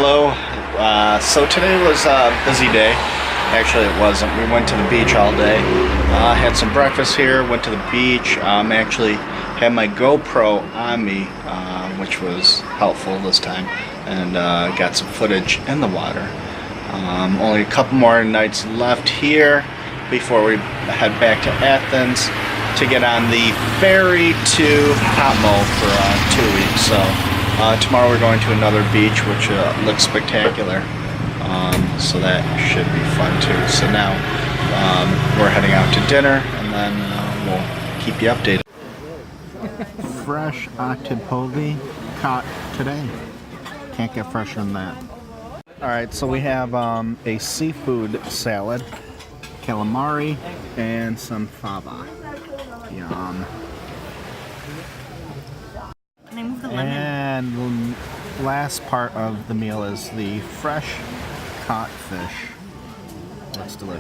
hello. So today was a busy day. Actually, it wasn't. We went to the beach all day. Had some breakfast here, went to the beach. Actually had my GoPro on me, which was helpful this time, and got some footage in the water. Only a couple more nights left here before we head back to Athens to get on the ferry to Patmo for 2 weeks. So tomorrow we're going to another beach, which looks spectacular. So that should be fun too. So now we're heading out to dinner, and then we'll keep you updated. Fresh octopogi caught today. Can't get fresher than that. Alright, so we have a seafood salad, calamari, and some fava. Yum. Can I move the lemon? And the last part of the meal is the fresh caught fish. Looks delicious.